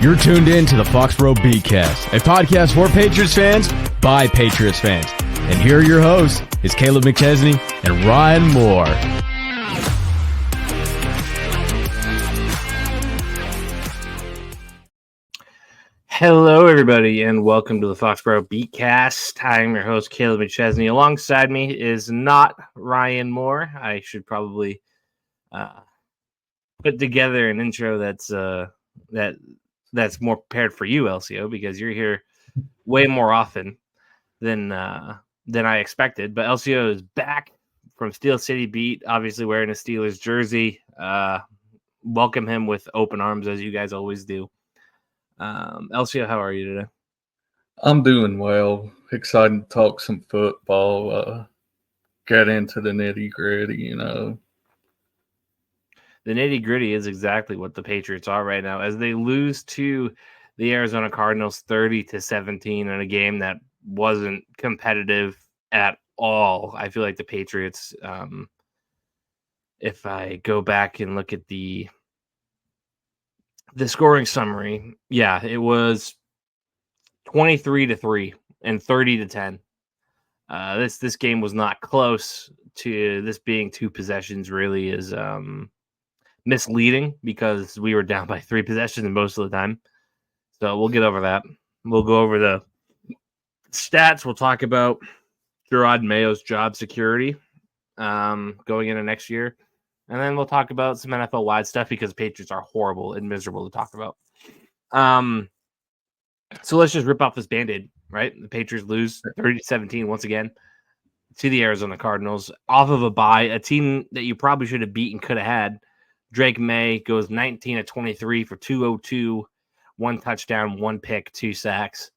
You're tuned in to the Foxboro BeatCast, a podcast for Patriots fans by Patriots fans. And here are your hosts, is Kaleb McChesney and Ryan Moore. Hello, everybody, and welcome to the Foxboro BeatCast. I'm your host, Kaleb McChesney. Alongside me is not Ryan Moore. I should probably put together an intro that's more prepared for you, Elsio, because you're here way more often than I expected. But Elsio is back from Steel City Beat, obviously wearing a Steelers jersey. Welcome him with open arms, as you guys always do. Elsio, how are you today? I'm doing well. Excited to talk some football, get into the nitty-gritty, The nitty-gritty is exactly what the Patriots are right now, as they lose to the Arizona Cardinals 30-17 in a game that wasn't competitive at all. I feel like the Patriots, if I go back and look at the scoring summary, it was 23-3 and 30-10. This game was not close. To this being two possessions really is misleading because we were down by 3 possessions most of the time. So we'll get over that. We'll go over the stats. We'll talk about Jerod Mayo's job security going into next year. And then we'll talk about some NFL-wide stuff because Patriots are horrible and miserable to talk about. So let's just rip off this Band-Aid, right? The Patriots lose 30-17 once again to the Arizona Cardinals off of a bye, a team that you probably should have beaten, could have had. Jerod Mayo goes 19-23 for 202, 1 touchdown, 1 pick, 2 sacks.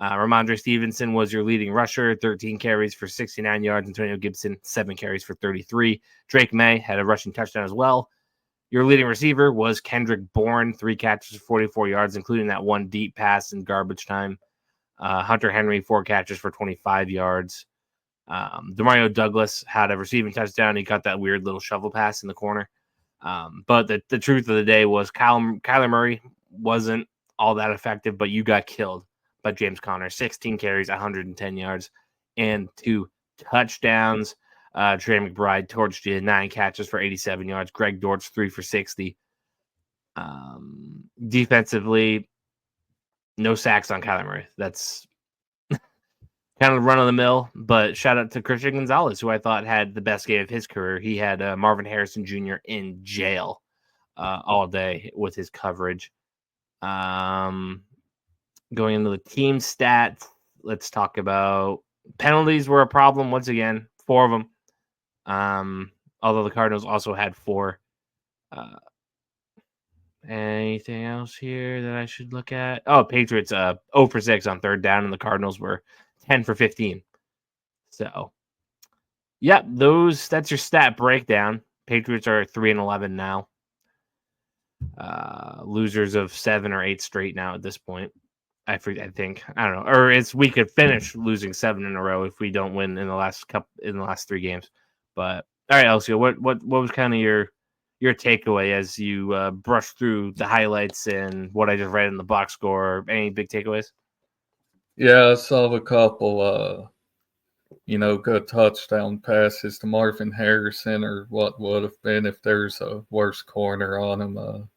Ramondre Stevenson was your leading rusher, 13 carries for 69 yards. Antonio Gibson, 7 carries for 33. Jerod Mayo had a rushing touchdown as well. Your leading receiver was Kendrick Bourne, 3 catches for 44 yards, including that 1 deep pass in garbage time. Hunter Henry, 4 catches for 25 yards. Demario Douglas had a receiving touchdown. He got that weird little shovel pass in the corner. But the truth of the day was Kyler Murray wasn't all that effective, but you got killed by James Conner. 16 carries, 110 yards, and 2 touchdowns. Trey McBride torched you, 9 catches for 87 yards. Greg Dortch, 3 for 60. Defensively, no sacks on Kyler Murray. That's kind of run-of-the-mill, but shout out to Christian Gonzalez, who I thought had the best game of his career. He had Marvin Harrison Jr. in jail all day with his coverage. Going into the team stats, let's talk about penalties were a problem once again, 4 of them. Although the Cardinals also had 4. Anything else here that I should look at? Oh, Patriots 0 for 6 on 3rd down, and the Cardinals were 10 for 15. So, that's your stat breakdown. Patriots are 3-11 now. Losers of 7 or 8 straight now at this point. I think I don't know, or we could finish losing 7 in a row if we don't win in the last 3 games. But all right, Elsio, what was kind of your takeaway as you brush through the highlights and what I just read in the box score? Any big takeaways? Yeah, I saw a couple, good touchdown passes to Marvin Harrison, or what would have been if there's a worse corner on him.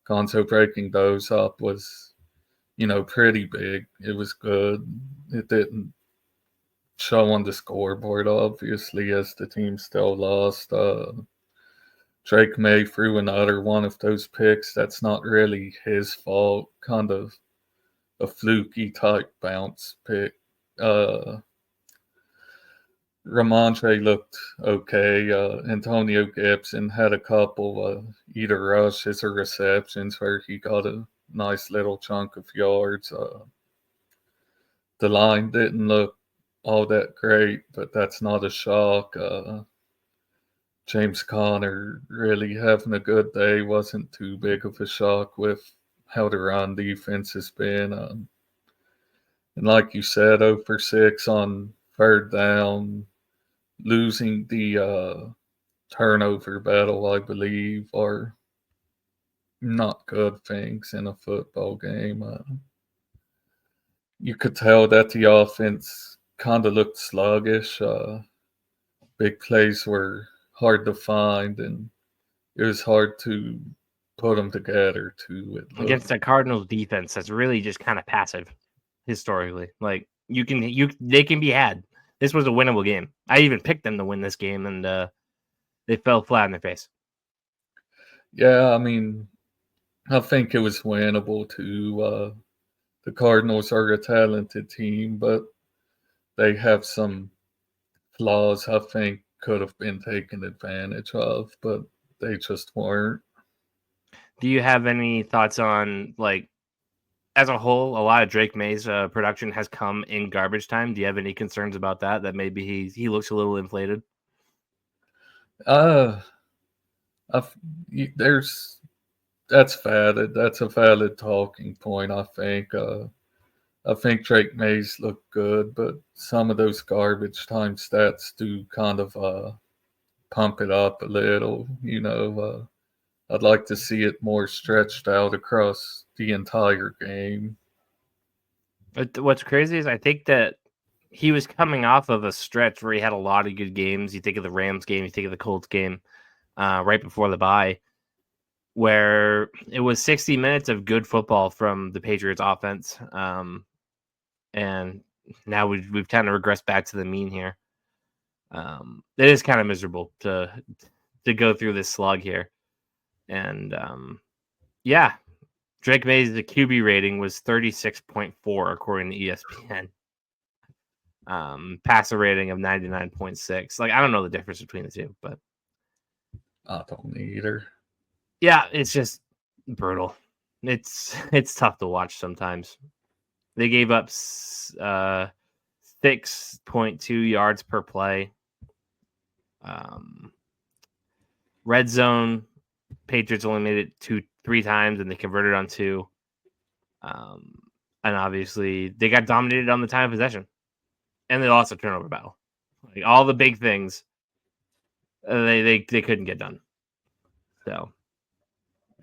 Gonzo breaking those up was, pretty big. It was good. It didn't show on the scoreboard, obviously, as the team still lost. Jerod Mayo threw another one of those picks. That's not really his fault. Kind of a fluky type bounce pick. Ramondre looked okay. Antonio Gibson had a couple either rushes or receptions where he got a nice little chunk of yards. The line didn't look all that great, but that's not a shock. James Conner really having a good day wasn't too big of a shock with how the run defense has been. And like you said, 0 for 6 on 3rd down, losing the turnover battle, I believe, or not good things in a football game. You could tell that the offense kind of looked sluggish. Big plays were hard to find, and it was hard to put them together too. Against the Cardinals defense that's really just kind of passive historically. Like they can be had. This was a winnable game. I even picked them to win this game, and they fell flat on their face. Yeah, I mean, I think it was winnable too. The Cardinals are a talented team, but they have some flaws I think could have been taken advantage of, but they just weren't. Do you have any thoughts on, like, as a whole, a lot of Drake May's production has come in garbage time? Do you have any concerns about that? That maybe he looks a little inflated? Uh, there's that's valid. That's a valid talking point. I think Drake Mays looked good, but some of those garbage time stats do kind of pump it up a little. I'd like to see it more stretched out across the entire game. What's crazy is I think that he was coming off of a stretch where he had a lot of good games. You think of the Rams game, you think of the Colts game right before the bye, where it was 60 minutes of good football from the Patriots offense. And now we've kind of regressed back to the mean here. It is kind of miserable to go through this slog here. And yeah, Drake May's QB rating was 36.4 according to ESPN. Passer rating of 99.6. Like, I don't know the difference between the two, but I don't either. Yeah, it's just brutal. It's tough to watch sometimes. They gave up 6.2 yards per play. Red zone, Patriots only made it 3 times, and they converted on 2. And obviously, they got dominated on the time of possession, and they lost a turnover battle. Like, all the big things, they couldn't get done. So,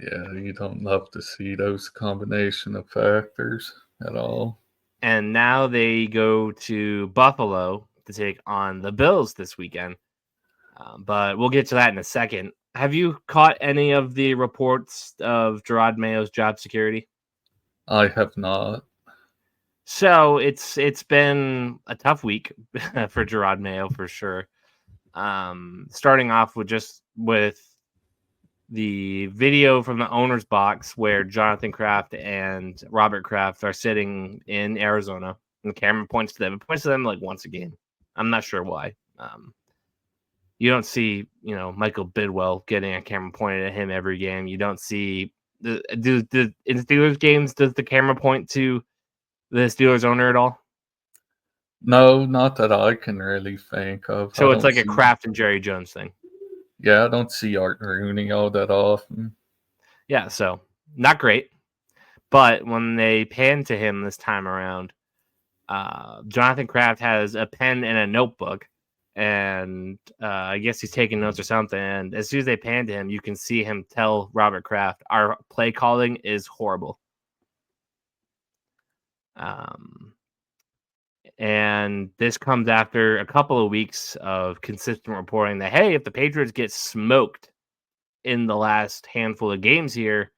yeah, you don't love to see those combination of factors at all. And now they go to Buffalo to take on the Bills this weekend. But we'll get to that in a second. Have you caught any of the reports of Jerod Mayo's job security? I have not. So it's been a tough week for Jerod Mayo for sure. Starting off with the video from the owner's box where Jonathan Kraft and Robert Kraft are sitting in Arizona, and the camera points to them. It points to them like once a game. I'm not sure why. You don't see, Michael Bidwell getting a camera pointed at him every game. You don't see in Steelers games. Does the camera point to the Steelers owner at all? No, not that I can really think of. So it's like a Kraft and Jerry Jones thing. Yeah, I don't see Art Rooney all that often. Yeah, so not great. But when they pan to him this time around, Jonathan Kraft has a pen and a notebook, and I guess he's taking notes or something. And as soon as they pan to him, you can see him tell Robert Kraft, "Our play calling is horrible." And this comes after a couple of weeks of consistent reporting that, hey, if the Patriots get smoked in the last handful of games here,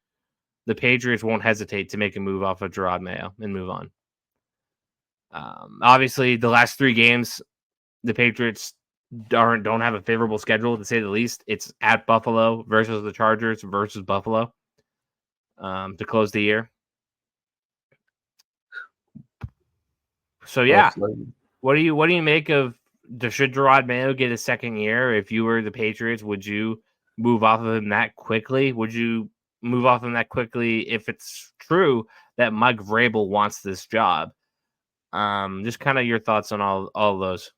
the Patriots won't hesitate to make a move off of Jerod Mayo and move on. Obviously, the last 3 games, the Patriots don't have a favorable schedule, to say the least. It's at Buffalo versus the Chargers versus Buffalo to close the year. So yeah, what do you make of? Should Jerod Mayo get a second year? If you were the Patriots, would you move off of him that quickly? Would you move off him that quickly if it's true that Mike Vrabel wants this job? Just kind of your thoughts on all those.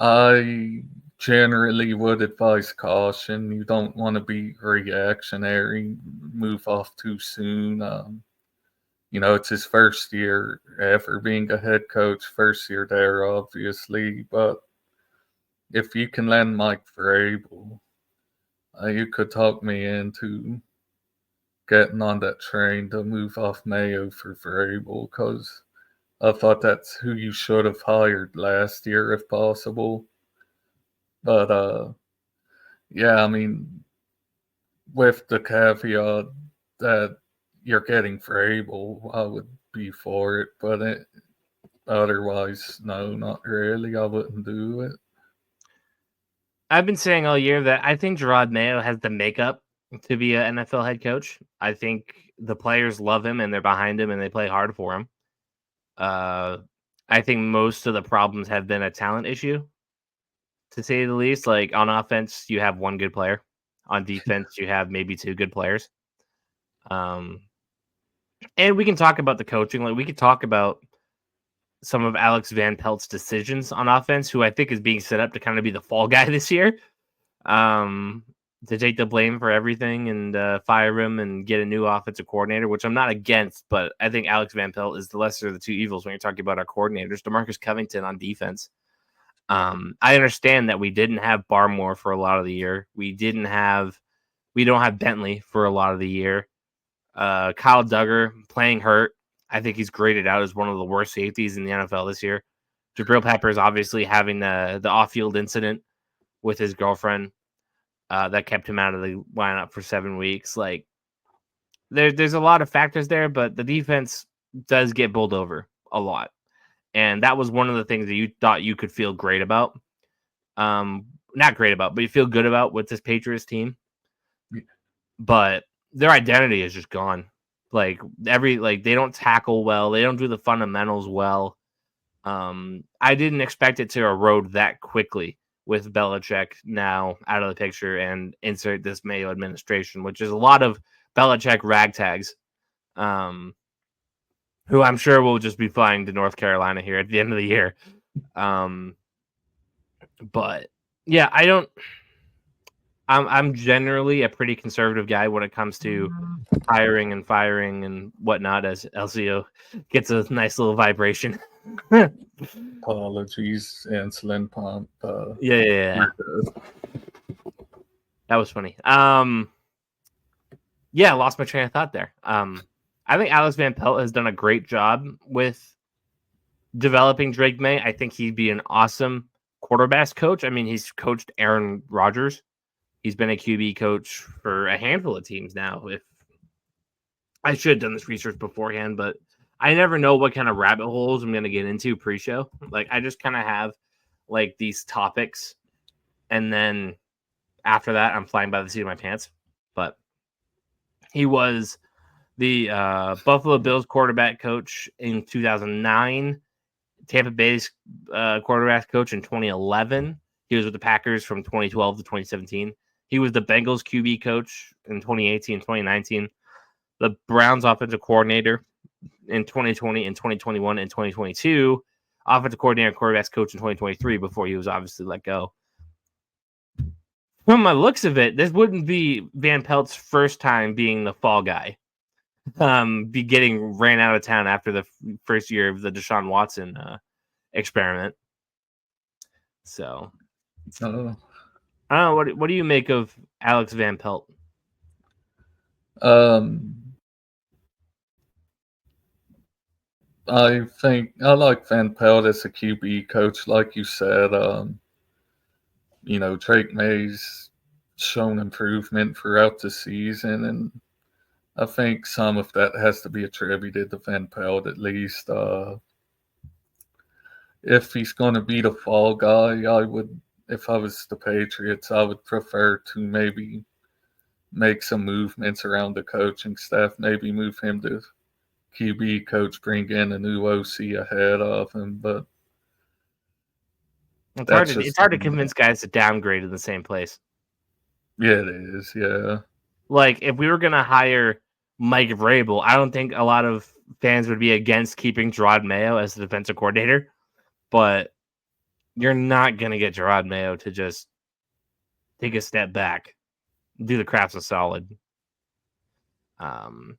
I generally would advise caution. You don't want to be reactionary, move off too soon. It's his first year ever being a head coach, first year there, obviously. But if you can land Mike Vrabel, you could talk me into getting on that train to move off Mayo for Vrabel, because I thought that's who you should have hired last year if possible. But yeah, I mean, with the caveat that you're getting Vrabel, I would be for it. But otherwise, no, not really. I wouldn't do it. I've been saying all year that I think Jerod Mayo has the makeup to be an NFL head coach. I think the players love him and they're behind him and they play hard for him. I think most of the problems have been a talent issue, to say the least. Like on offense, you have one good player. On defense, you have maybe two good players. And we can talk about the coaching. Like we could talk about some of Alex Van Pelt's decisions on offense, who I think is being set up to kind of be the fall guy this year. To take the blame for everything and fire him and get a new offensive coordinator, which I'm not against, but I think Alex Van Pelt is the lesser of the two evils when you're talking about our coordinators. DeMarcus Covington on defense. I understand that we didn't have Barmore for a lot of the year. We don't have Bentley for a lot of the year. Kyle Duggar playing hurt. I think he's graded out as one of the worst safeties in the NFL this year. Jabril Peppers obviously having the off-field incident with his girlfriend. That kept him out of the lineup for 7 weeks. Like there's a lot of factors there, but the defense does get bowled over a lot. And that was one of the things that you thought you could feel great about. Not great about, but you feel good about with this Patriots team. But their identity is just gone. Like they don't tackle well. They don't do the fundamentals well. I didn't expect it to erode that quickly with Belichick now out of the picture and insert this Mayo administration, which is a lot of Belichick ragtags, who I'm sure will just be flying to North Carolina here at the end of the year. But yeah, I'm generally a pretty conservative guy when it comes to hiring and firing and whatnot, as Elsio gets a nice little vibration. Apologies, insulin pump. Yeah. That was funny. Yeah, I lost my train of thought there. I think Alex Van Pelt has done a great job with developing Drake May. I think he'd be an awesome quarterback coach. I mean, he's coached Aaron Rodgers. He's been a QB coach for a handful of teams now. If I should have done this research beforehand, but I never know what kind of rabbit holes I'm going to get into pre-show. Like, I just kind of have like these topics, and then after that, I'm flying by the seat of my pants. But he was the Buffalo Bills quarterback coach in 2009, Tampa Bay's quarterback coach in 2011. He was with the Packers from 2012 to 2017. He was the Bengals QB coach in 2018, 2019. The Browns offensive coordinator in 2020 and 2021 and 2022. Offensive coordinator and quarterbacks coach in 2023 before he was obviously let go. From my looks of it, this wouldn't be Van Pelt's first time being the fall guy. Be getting ran out of town after the first year of the Deshaun Watson experiment. So, I don't know. What do you make of Alex Van Pelt? I think I like Van Pelt as a QB coach, like you said. Drake May's shown improvement throughout the season, and I think some of that has to be attributed to Van Pelt at least. If he's going to be the fall guy, if I was the Patriots, I would prefer to maybe make some movements around the coaching staff, maybe move him to QB coach, bring in a new OC ahead of him. But it's hard to convince guys to downgrade in the same place. Yeah, it is. Yeah. Like, if we were going to hire Mike Vrabel, I don't think a lot of fans would be against keeping Jerod Mayo as the defensive coordinator. But you're not going to get Jerod Mayo to just take a step back, do the Crafts a solid. Because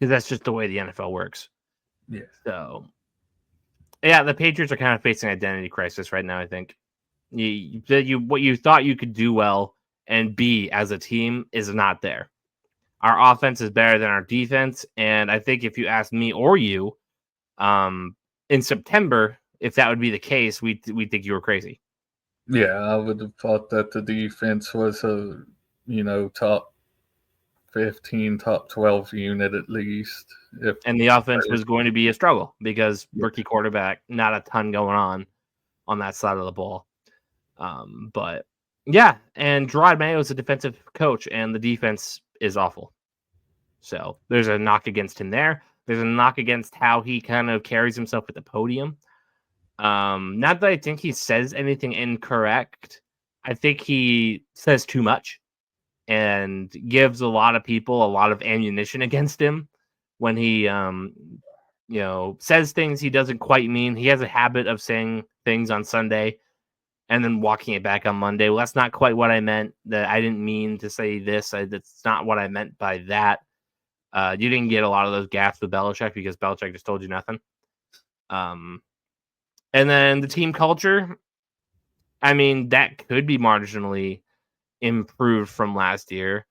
that's just the way the NFL works. Yeah. So, yeah, the Patriots are kind of facing an identity crisis right now, I think. What you thought you could do well and be as a team is not there. Our offense is better than our defense. And I think if you ask me or you, in September, if that would be the case, we think you were crazy. Yeah, I would have thought that the defense was a, top 15, top 12 unit at least. And the offense was going to be a struggle because rookie quarterback, not a ton going on that side of the ball. But yeah, and Jerod Mayo is a defensive coach, and the defense is awful. So there's a knock against him there. There's a knock against how he kind of carries himself at the podium. Not that I think he says anything incorrect. I think he says too much and gives a lot of people a lot of ammunition against him when he says things he doesn't quite mean. He has a habit of saying things on Sunday and then walking it back on Monday. Well, that's not quite what I meant. That I didn't mean to say this. That's not what I meant by that. You didn't get a lot of those gaffes with Belichick because Belichick just told you nothing. And then the team culture, I mean, that could be marginally improved from last year,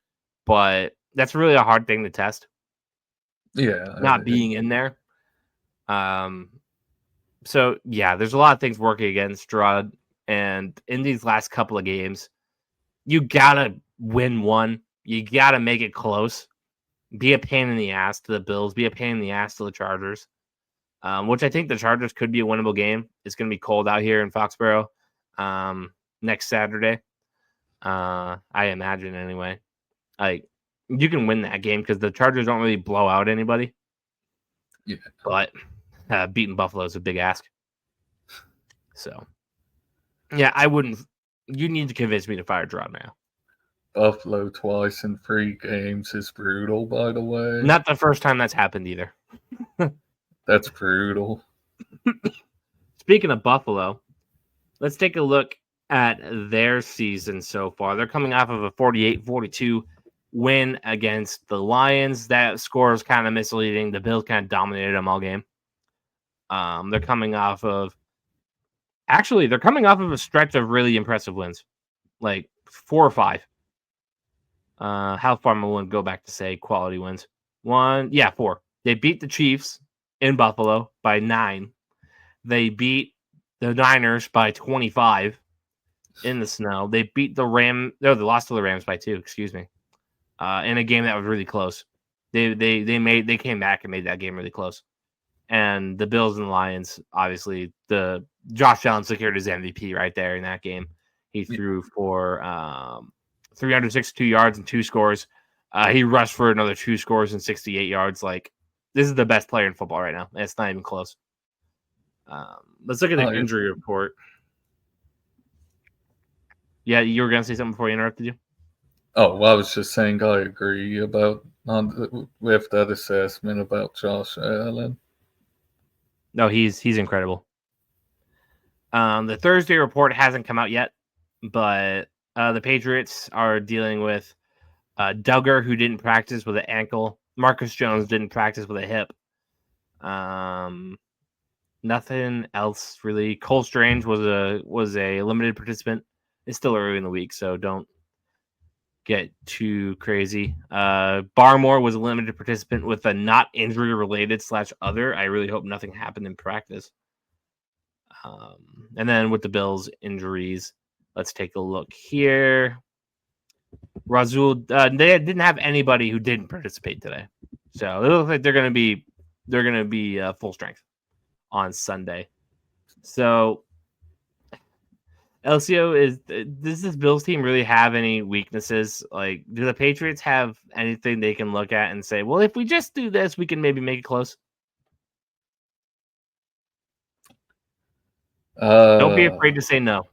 but that's really a hard thing to test. Yeah. Not being in there. So, yeah, there's a lot of things working against Jerod. And in these last couple of games, you got to win one. You got to make it close. Be a pain in the ass to the Bills. Be a pain in the ass to the Chargers, which I think the Chargers could be a winnable game. It's going to be cold out here in Foxboro next Saturday. I imagine anyway. Like, you can win that game because the Chargers don't really blow out anybody. Yeah. But beating Buffalo is a big ask. So, yeah, I wouldn't. You need to convince me to fire Jerod Mayo. Buffalo twice in 3 games is brutal, by the way. Not the first time that's happened either. That's brutal. Speaking of Buffalo, let's take a look at their season so far. They're coming off of a 48-42 win against the Lions. That score is kind of misleading. The Bills kind of dominated them all game. They're coming off of a stretch of really impressive wins, like 4 or 5. How far am I going to go back to say quality wins? 4. They beat the Chiefs in Buffalo by 9. They beat the Niners by 25 in the snow. They beat the Rams. No, they lost to the Rams by 2. Excuse me. In a game that was really close. They came back and made that game really close. And the Bills and the Lions, obviously, the Josh Allen secured his MVP right there in that game. He threw for 362 yards and 2 scores. He rushed for another 2 scores and 68 yards. Like, this is the best player in football right now. It's not even close. Let's look at the injury report. Yeah, you were going to say something before I interrupted you? Oh, well, I was just saying I agree with that assessment about Josh Allen. No, he's incredible. The Thursday report hasn't come out yet, but the Patriots are dealing with Duggar, who didn't practice with an ankle. Marcus Jones didn't practice with a hip. Nothing else really. Cole Strange was a limited participant. It's still early in the week, so don't get too crazy. Barmore was a limited participant with a not injury related /other. I really hope nothing happened in practice. And then with the Bills injuries, let's take a look here. Razul, they didn't have anybody who didn't participate today, so it looks like they're going to be full strength on Sunday. So, Elsio, does this Bills team really have any weaknesses? Like, do the Patriots have anything they can look at and say, well, if we just do this, we can maybe make it close? Don't be afraid to say no.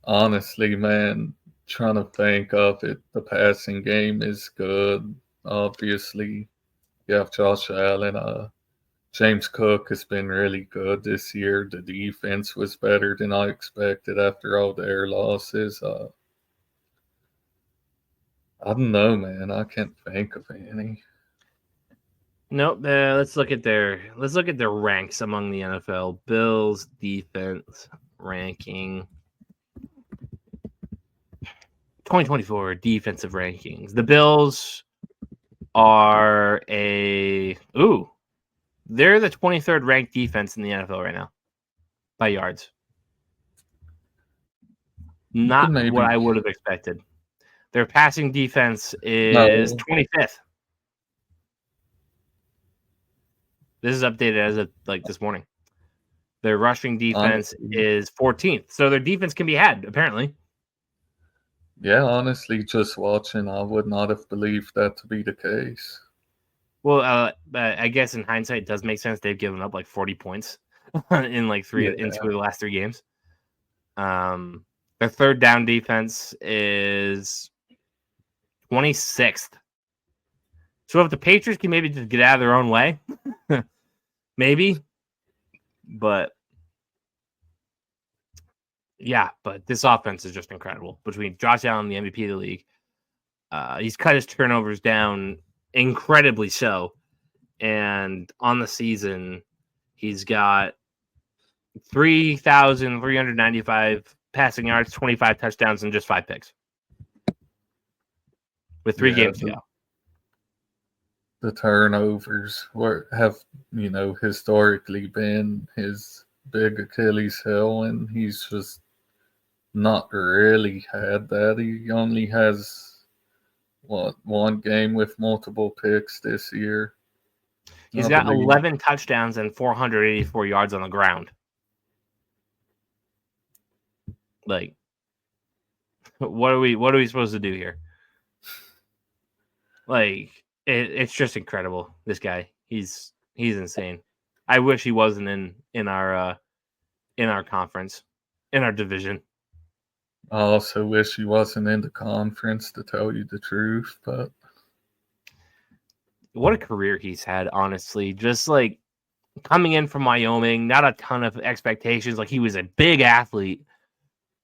Honestly, man, trying to think of it. The passing game is good. Obviously, you have Josh Allen. James Cook has been really good this year. The defense was better than I expected after all their losses. I don't know, man. I can't think of any. Nope. Let's look at their ranks among the NFL. Bills defense ranking 2024 defensive rankings. The Bills are they're the 23rd ranked defense in the NFL right now by yards. Not what I would have expected. Their passing defense is 25th. This is updated as of this morning. Their rushing defense is 14th. So their defense can be had, apparently. Yeah, honestly, just watching, I would not have believed that to be the case. Well, I guess in hindsight, it does make sense. They've given up 40 points in in 2 of the last 3 games. Their third down defense is 26th. So if the Patriots can maybe just get out of their own way, maybe. But yeah, but this offense is just incredible. Between Josh Allen, the MVP of the league, he's cut his turnovers down incredibly so. And on the season, he's got 3,395 passing yards, 25 touchdowns, and just 5 picks. With 3 games to go. The turnovers have historically been his big Achilles heel, and he's just not really had that. He only has one game with multiple picks this year. He's got 11 touchdowns and 484 yards on the ground. What are we supposed to do here? It's just incredible. This guy, he's insane. I wish he wasn't in our conference, in our division. I also wish he wasn't in the conference, to tell you the truth. But what a career he's had, honestly. Just coming in from Wyoming, not a ton of expectations. He was a big athlete,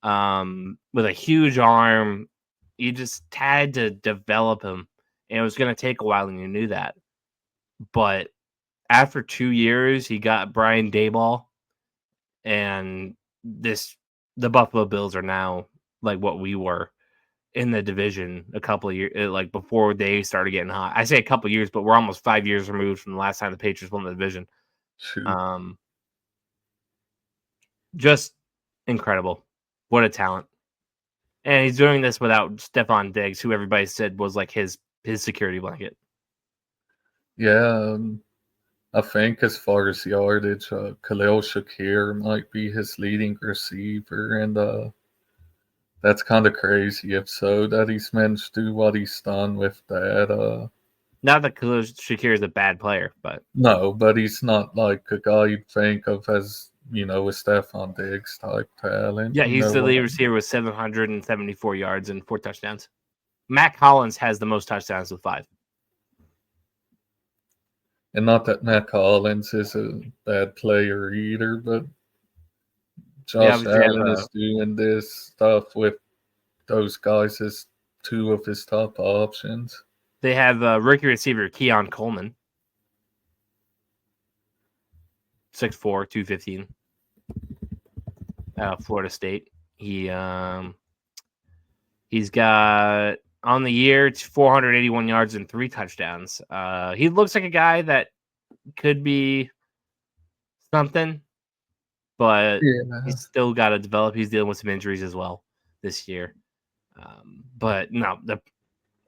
with a huge arm. You just had to develop him. And it was going to take a while, and you knew that. But after 2 years, he got Brian Daboll, and the Buffalo Bills are now what we were in the division a couple of years, before they started getting hot. I say a couple of years, but we're almost 5 years removed from the last time the Patriots won the division. Just incredible. What a talent. And he's doing this without Stephon Diggs, who everybody said was his security blanket. Yeah, I think as far as yardage, Khalil Shakir might be his leading receiver, and that's kind of crazy if so, that he's managed to do what he's done with that. Not that Khalil Shakir is a bad player, but... No, but he's not a guy you'd think of as, a Stephon Diggs type talent. Yeah, he's the lead receiver with 774 yards and 4 touchdowns. Matt Collins has the most touchdowns with 5. And not that Matt Collins is a bad player either, but Josh Allen is doing this stuff with those guys as 2 of his top options. They have rookie receiver Keon Coleman, 6'4", 215, Florida State. He's got on the year, it's 481 yards and 3 touchdowns. He looks like a guy that could be something, but he's still got to develop. He's dealing with some injuries as well this year. But no,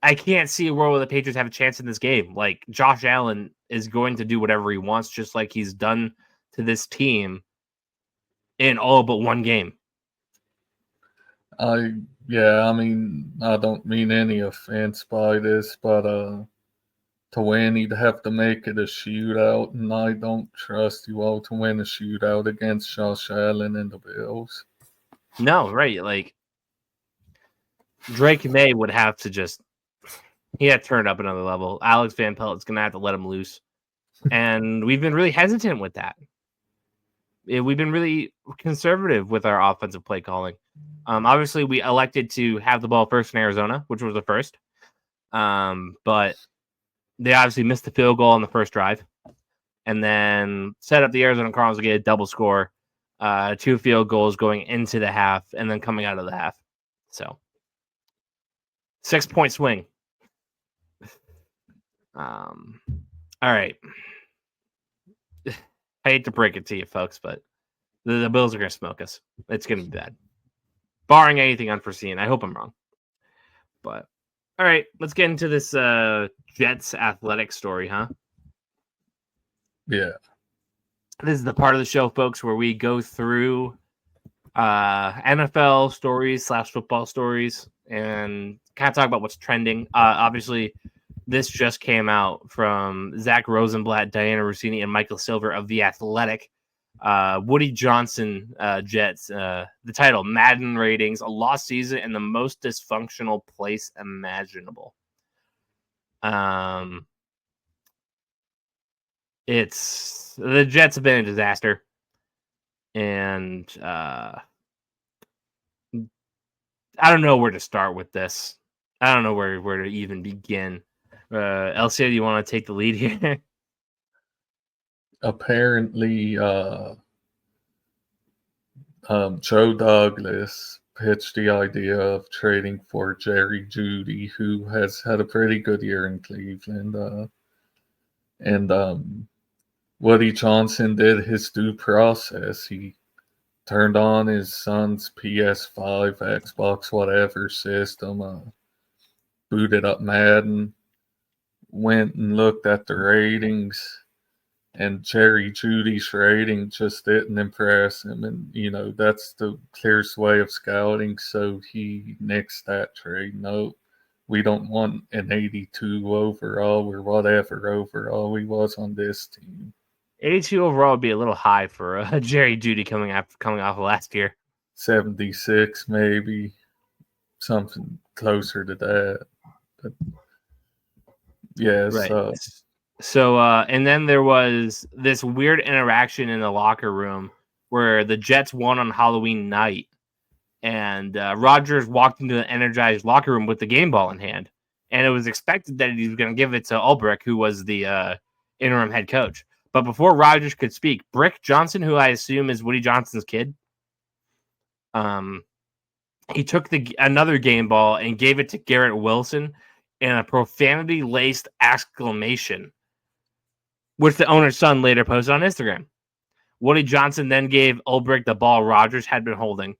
I can't see a world where the Patriots have a chance in this game. Josh Allen is going to do whatever he wants, just like he's done to this team in all but one game. I don't mean any offense by this, but to win, he'd have to make it a shootout, and I don't trust you all to win a shootout against Josh Allen and the Bills. No, right. Drake May would have to he had to turn it up another level. Alex Van Pelt's going to have to let him loose. And we've been really hesitant with that. We've been really conservative with our offensive play calling. Obviously, we elected to have the ball first in Arizona, which was the first. But they obviously missed the field goal on the first drive. And then set up the Arizona Cardinals to get a double score. 2 field goals going into the half and then coming out of the half. So 6-point swing. All right. I hate to break it to you, folks, but the Bills are going to smoke us. It's going to be bad. Barring anything unforeseen. I hope I'm wrong. But, all right, let's get into this Jets athletic story, huh? Yeah. This is the part of the show, folks, where we go through NFL stories / football stories and kind of talk about what's trending. Obviously, this just came out from Zach Rosenblatt, Diana Rossini, and Michael Silver of The Athletic. Woody Johnson Jets. The title, Madden Ratings, a lost season in the most dysfunctional place imaginable. It's the Jets have been a disaster. And I don't know where to start with this. I don't know where to even begin. Elsio, do you want to take the lead here? Apparently, Joe Douglas pitched the idea of trading for Jerry Jeudy, who has had a pretty good year in Cleveland. And Woody Johnson did his due process. He turned on his son's PS5, Xbox, whatever system, booted up Madden, went and looked at the ratings, and Jerry Jeudy's rating just didn't impress him. And, that's the clearest way of scouting. So he nixed that trade. No, we don't want an 82 overall or whatever overall he was on this team. 82 overall would be a little high for Jerry Jeudy coming off of last year. 76, maybe something closer to that. But yes. Right. So, and then there was this weird interaction in the locker room where the Jets won on Halloween night, and Rodgers walked into the energized locker room with the game ball in hand, and it was expected that he was going to give it to Ulbrich, who was the interim head coach. But before Rodgers could speak, Brick Johnson, who I assume is Woody Johnson's kid, he took another game ball and gave it to Garrett Wilson in a profanity-laced exclamation, which the owner's son later posted on Instagram. Woody Johnson then gave Ulbrich the ball Rodgers had been holding.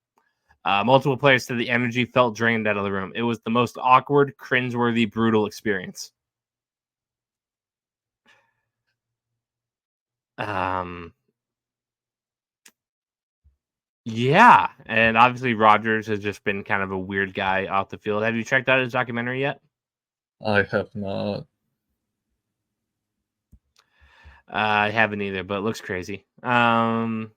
Multiple players said the energy felt drained out of the room. It was the most awkward, cringeworthy, brutal experience. Yeah, and obviously Rodgers has just been kind of a weird guy off the field. Have you checked out his documentary yet? I have not. I haven't either, but it looks crazy. On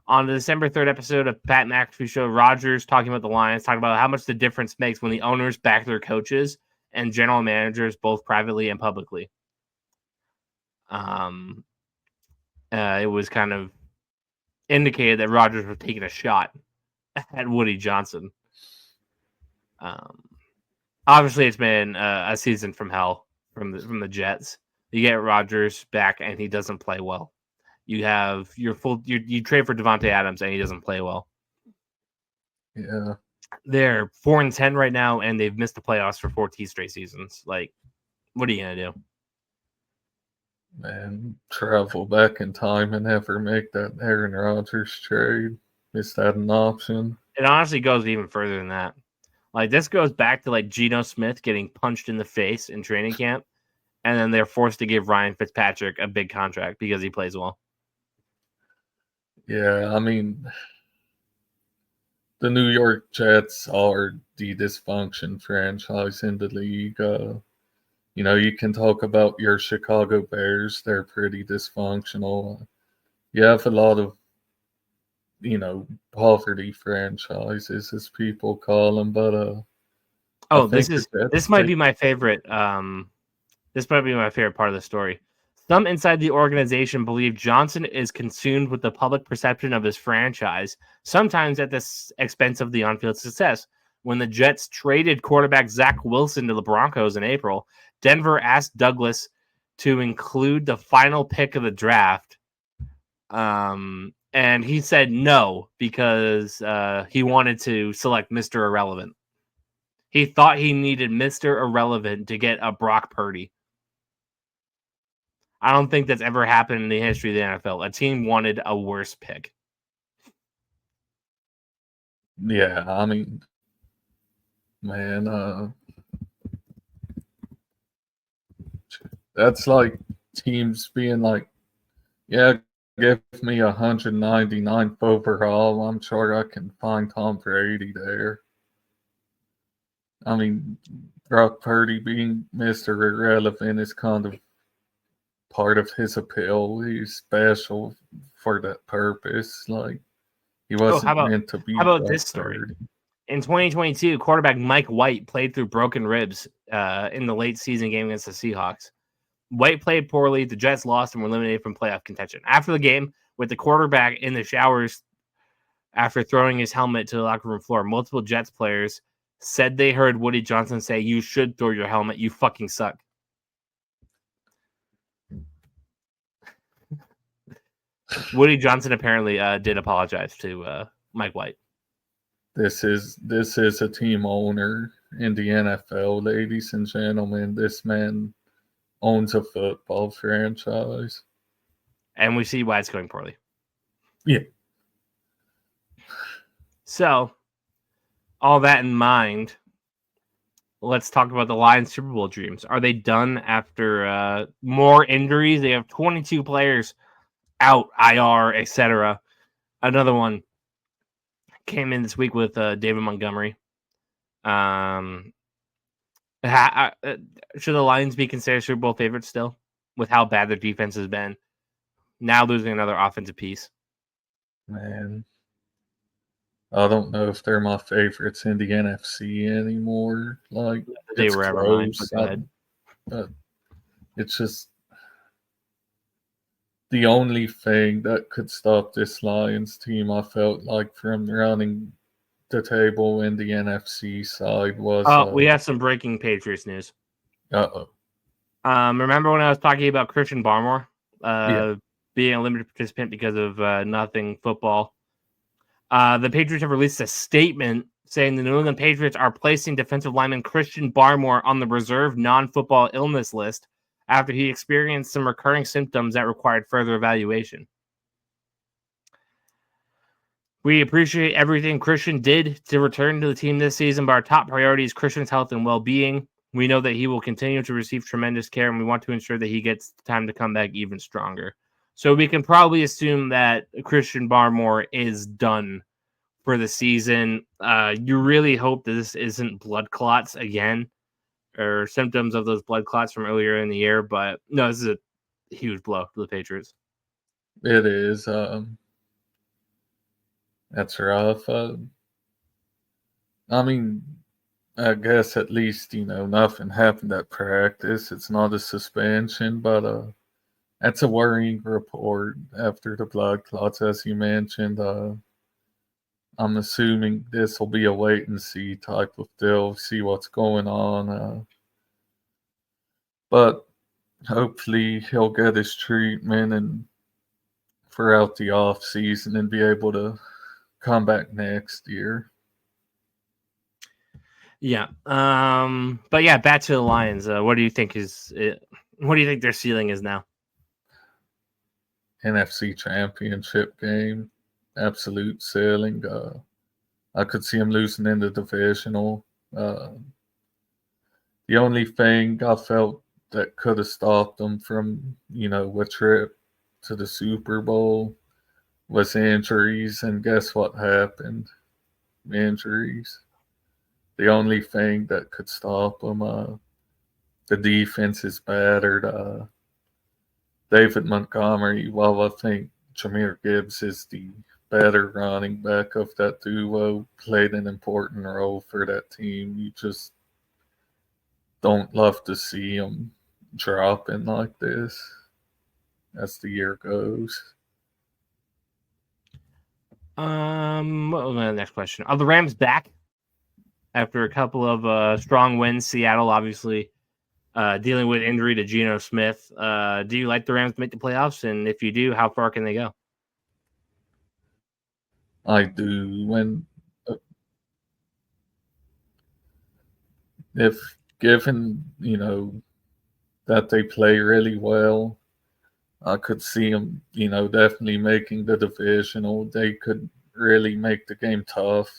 the December 3rd episode of Pat McAfee Show, Rodgers talking about the Lions, talking about how much the difference makes when the owners back their coaches and general managers both privately and publicly. It was kind of indicated that Rodgers was taking a shot at Woody Johnson. Obviously, it's been a season from hell from the Jets. You get Rodgers back, and he doesn't play well. You have you trade for Devontae Adams, and he doesn't play well. Yeah. They're 4-10 right now, and they've missed the playoffs for 14 straight seasons. Like, what are you gonna do? Man, travel back in time and ever make that Aaron Rodgers trade. Is that an option? It honestly goes even further than that. Like, this goes back to like Geno Smith getting punched in the face in training camp, and then they're forced to give Ryan Fitzpatrick a big contract because he plays well. Yeah, I mean, the New York Jets are the dysfunction franchise in the league. You can talk about your Chicago Bears. They're pretty dysfunctional. You have a lot of, poverty franchises, as people call them. But this might be my favorite. This might be my favorite part of the story. Some inside the organization believe Johnson is consumed with the public perception of his franchise, sometimes at the expense of the on-field success. When the Jets traded quarterback Zach Wilson to the Broncos in April, Denver asked Douglas to include the final pick of the draft. And he said no because he wanted to select Mr. Irrelevant. He thought he needed Mr. Irrelevant to get a Brock Purdy. I don't think that's ever happened in the history of the NFL. A team wanted a worse pick. Yeah, I mean, man, that's like teams being like, yeah, give me 199th overall. I'm sure I can find Tom Brady there. I mean, Brock Purdy being Mr. Irrelevant is kind of part of his appeal. He's special for that purpose. Like, he wasn't meant to be how about Brock this story? Purdy. In 2022, quarterback Mike White played through broken ribs in the late season game against the Seahawks. White played poorly. The Jets lost and were eliminated from playoff contention. After the game, with the quarterback in the showers after throwing his helmet to the locker room floor, multiple Jets players said they heard Woody Johnson say, "You should throw your helmet. You fucking suck." Woody Johnson apparently did apologize to Mike White. This is a team owner in the NFL, ladies and gentlemen. This man owns a football franchise. And we see why it's going poorly. Yeah. So, all that in mind, let's talk about the Lions Super Bowl dreams. Are they done after more injuries? They have 22 players out, IR, etc. Another one came in this week with David Montgomery. Should the Lions be considered Super Bowl favorites still with how bad their defense has been? Now losing another offensive piece. Man, I don't know if they're my favorites in the NFC anymore. Like, They it's were ever mine. close. Go ahead. It's just the only thing that could stop this Lions team, I felt like, from running the table in the NFC side was. We have some breaking Patriots news. Uh-oh. Remember when I was talking about Christian Barmore Yeah. being a limited participant because of nothing football? The Patriots have released a statement saying the New England Patriots are placing defensive lineman Christian Barmore on the reserve non-football illness list after he experienced some recurring symptoms that required further evaluation. We appreciate everything Christian did to return to the team this season, but our top priority is Christian's health and well-being. We know that he will continue to receive tremendous care, and we want to ensure that he gets time to come back even stronger. So we can probably assume that Christian Barmore is done for the season. You really hope that this isn't blood clots again or symptoms of those blood clots from earlier in the year, but no, this is a huge blow to the Patriots. It is. That's rough. I mean, I guess at least, nothing happened at practice. It's not a suspension, but that's a worrying report after the blood clots, as you mentioned. I'm assuming this will be a wait and see type of deal, see what's going on. But hopefully he'll get his treatment and throughout the off season and be able to come back next year. Yeah. But yeah, back to the Lions. What do you think what do you think their ceiling is now? NFC Championship game, absolute ceiling. I could see him losing in the divisional. The only thing I felt that could have stopped them from, a trip to the Super Bowl was injuries, and guess what happened? Injuries. The only thing that could stop them. The defense is battered. David Montgomery, while I think Jahmyr Gibbs is the better running back of that duo, played an important role for that team. You just don't love to see them dropping like this as the year goes. What was my next question? Are the Rams back after a couple of strong wins? Seattle, obviously, dealing with injury to Geno Smith. Do you like the Rams to make the playoffs? And if you do, how far can they go? I do. if given, that they play really well, I could see them, definitely making the divisional. They could really make the game tough.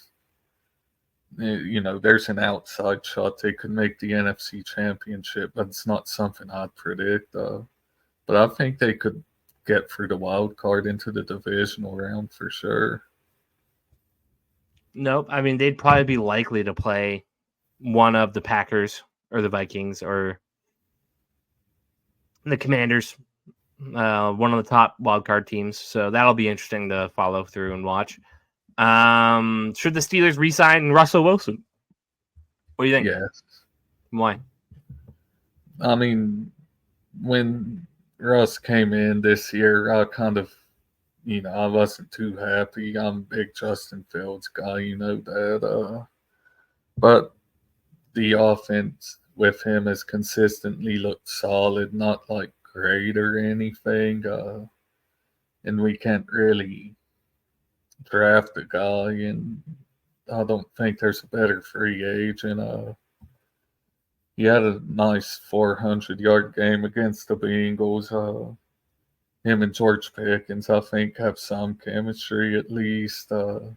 There's an outside shot they could make the NFC Championship, but it's not something I'd predict. But I think they could get through the wild card into the divisional round for sure. Nope. I mean, they'd probably be likely to play one of the Packers or the Vikings or the Commanders, one of the top wildcard teams. So that'll be interesting to follow through and watch. Should the Steelers re-sign Russell Wilson? What do you think? Yes. Why? I mean, when Russ came in this year, I kind of, I wasn't too happy. I'm a big Justin Fields guy, that. But the offense with him has consistently looked solid, not like great or anything. And we can't really draft a guy, and I don't think there's a better free agent. He had a nice 400-yard game against the Bengals. Him and George Pickens, I think, have some chemistry at least. I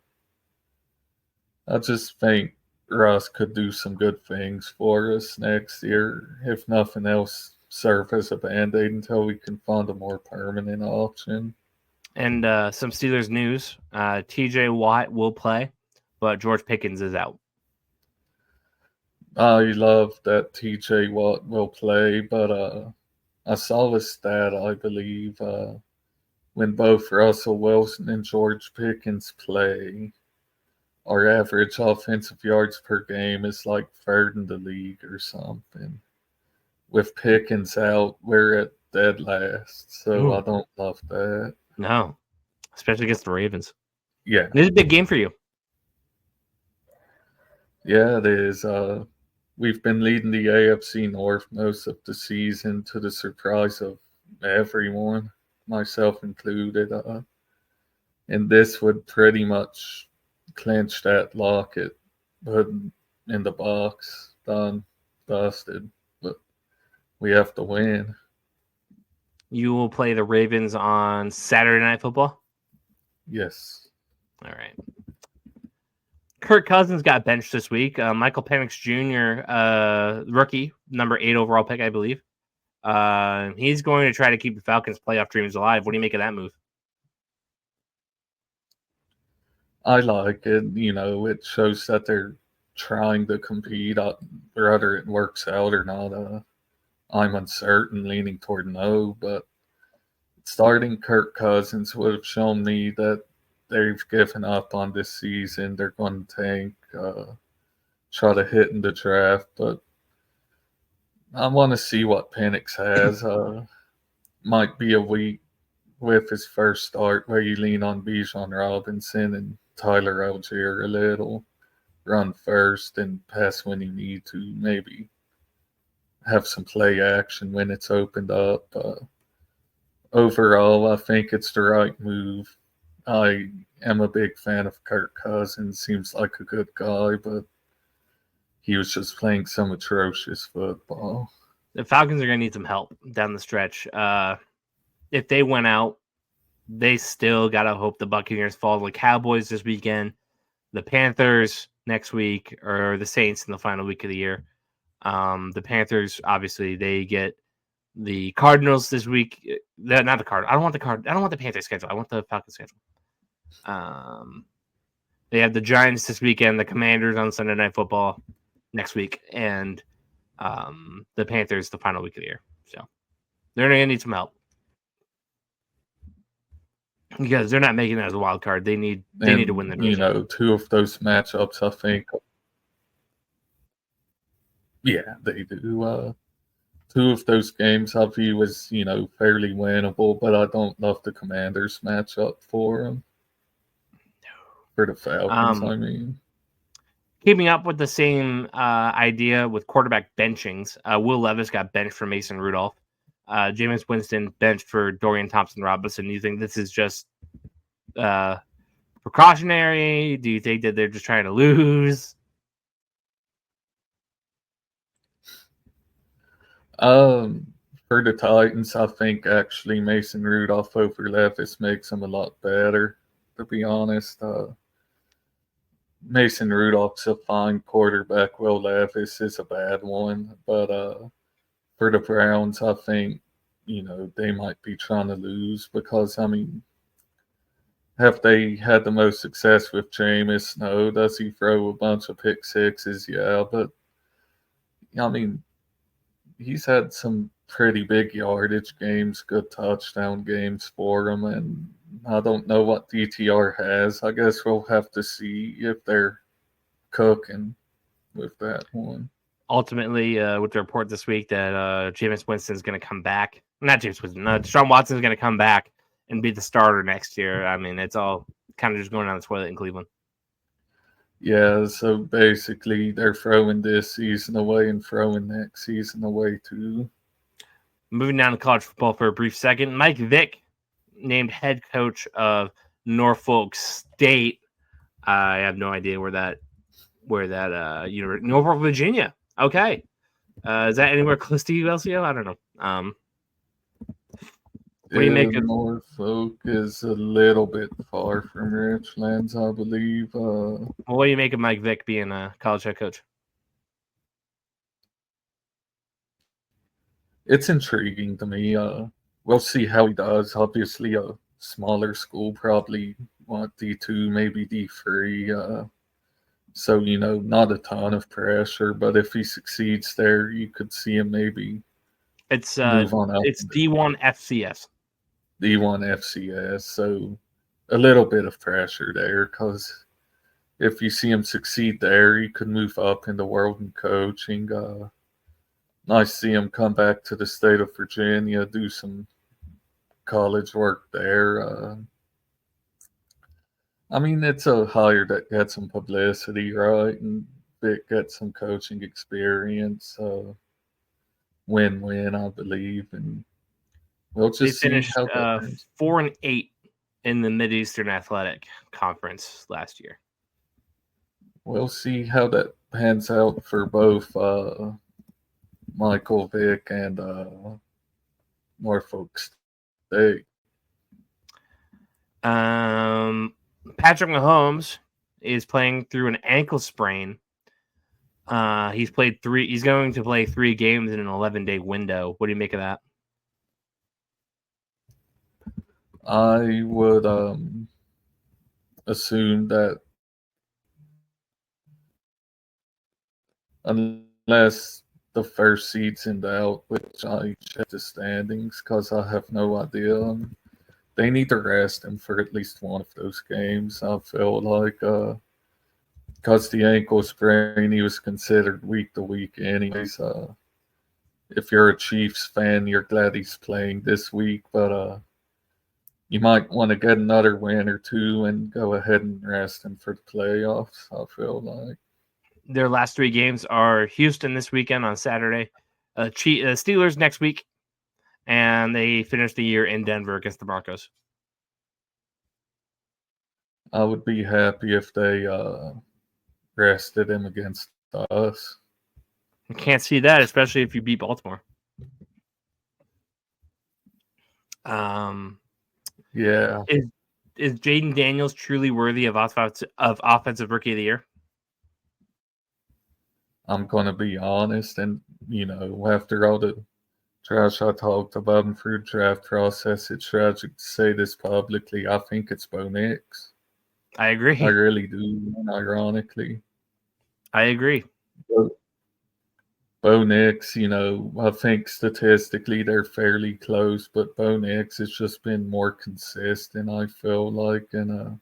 just think Russ could do some good things for us next year. If nothing else, serve as a Band-Aid until we can find a more permanent option. And some Steelers news. TJ Watt will play, but George Pickens is out. I love that TJ Watt will play, but I saw a stat, I believe, when both Russell Wilson and George Pickens play, our average offensive yards per game is like third in the league or something. With Pickens out, we're at dead last, so I don't love that. No, especially against the Ravens. Yeah. This is a big game for you. Yeah, it is. We've been leading the AFC North most of the season to the surprise of everyone, myself included. And this would pretty much clinch that, lock it, put in the box, done, dusted. But we have to win. You will play the Ravens on Saturday Night Football? Yes. All right. Kirk Cousins got benched this week. Michael Penix Jr., rookie, number 8 overall pick, I believe. He's going to try to keep the Falcons' playoff dreams alive. What do you make of that move? I like it. It shows that they're trying to compete. Whether it works out or not, I'm uncertain, leaning toward no. But starting Kirk Cousins would have shown me that they've given up on this season. They're going to tank, try to hit in the draft. But I want to see what Penix has. Might be a week with his first start where you lean on Bijan Robinson and Tyler Algier a little, run first and pass when you need to, maybe have some play action when it's opened up. Overall, I think it's the right move. I am a big fan of Kirk Cousins. Seems like a good guy, but he was just playing some atrocious football. The Falcons are going to need some help down the stretch. If they went out, they still got to hope the Buccaneers fall to the Cowboys this weekend, the Panthers next week, or the Saints in the final week of the year. The Panthers, obviously, they get the Cardinals this week. Not the Cardinals. I don't want the Panthers schedule. I want the Falcons schedule. They have the Giants this weekend, the Commanders on Sunday Night Football next week, and the Panthers the final week of the year. So they're going to need some help because they're not making it as a wild card. They need to win the division. Two of those matchups, I think. Yeah, they do. Two of those games I view as, fairly winnable, but I don't love the Commanders matchup for them. For the Falcons, I mean. Keeping up with the same idea with quarterback benchings, Will Levis got benched for Mason Rudolph. Jameis Winston benched for Dorian Thompson-Robinson. Do you think this is just precautionary? Do you think that they're just trying to lose? For the Titans, I think actually Mason Rudolph over Levis makes them a lot better. To be honest, Mason Rudolph's a fine quarterback. Will Levis is a bad one, but for the Browns, I think they might be trying to lose because I mean, have they had the most success with Jameis? No. Does he throw a bunch of pick sixes? Yeah, but I mean, he's had some pretty big yardage games, good touchdown games for him, and I don't know what DTR has. I guess we'll have to see if they're cooking with that one. Ultimately, with the report this week that Jameis Winston is going to come back. Not Jameis Winston. Deshaun Watson is going to come back and be the starter next year. I mean, it's all kind of just going down the toilet in Cleveland. Yeah, so basically they're throwing this season away and throwing next season away too. Moving down to college football for a brief second, Mike Vick named head coach of Norfolk State. I have no idea where that Norfolk, Virginia. Okay. Is that anywhere close to you, Elsio? I don't know. What do you make of Norfolk is a little bit far from Richlands, I believe. what do you make of Mike Vick being a college head coach? It's intriguing to me. We'll see how he does. Obviously, a smaller school, probably D2, maybe D3. So not a ton of pressure. But if he succeeds there, you could see him maybe It's move on up. it's D1 FCS. D1 FCS. So a little bit of pressure there because if you see him succeed there, he could move up in the world in coaching. Nice to see him come back to the state of Virginia, do some college work there. I mean, it's a hire that gets some publicity, right? And it gets some coaching experience. Win-win, I believe. And we'll They just see finished how that turns. 4-8 in the Mid-Eastern Athletic Conference last year. We'll see how that pans out for both Michael Vick and Norfolk State. Patrick Mahomes is playing through an ankle sprain. He's going to play 3 games in an 11-day window. What do you make of that? I would assume that unless the first seed's in doubt, which I check the standings because I have no idea. They need to rest him for at least one of those games. I feel like because the ankle sprain, he was considered week to week anyways. If you're a Chiefs fan, you're glad he's playing this week, but you might want to get another win or two and go ahead and rest him for the playoffs, I feel like. Their last 3 games are Houston this weekend on Saturday, Steelers next week, and they finish the year in Denver against the Broncos. I would be happy if they rested him against us. You can't see that, especially if you beat Baltimore. Yeah. Is Jaden Daniels truly worthy of offensive rookie of the year? I'm going to be honest, and after all the trash I talked about him through the draft process, it's tragic to say this publicly. I think it's Bo Nix. I agree. I really do, ironically. I agree. Bo Nix, I think statistically they're fairly close, but Bo Nix has just been more consistent, I feel like, and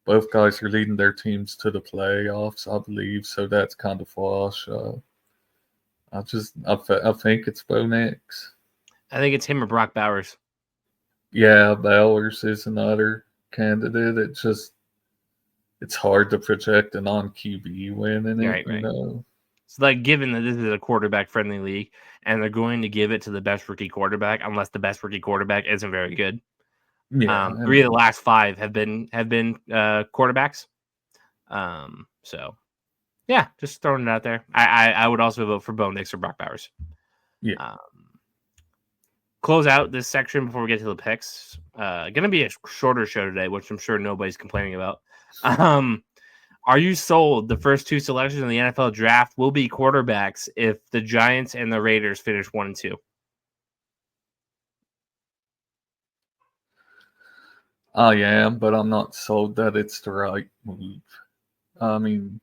both guys are leading their teams to the playoffs, I believe, so that's kind of wash. I think it's Bo Nix. I think it's him or Brock Bowers. Yeah, Bowers is another candidate. It's hard to project a non-QB win in it, Right. So, given that this is a quarterback-friendly league, and they're going to give it to the best rookie quarterback, unless the best rookie quarterback isn't very good. Yeah, 3 of the last 5 have been quarterbacks. So, yeah, just throwing it out there. I would also vote for Bo Nix or Brock Bowers. Yeah. Close out this section before we get to the picks. Going to be a shorter show today, which I'm sure nobody's complaining about. Are you sold the first two selections in the NFL draft will be quarterbacks if the Giants and the Raiders finish 1-2? I am, but I'm not sold that it's the right move. I mean,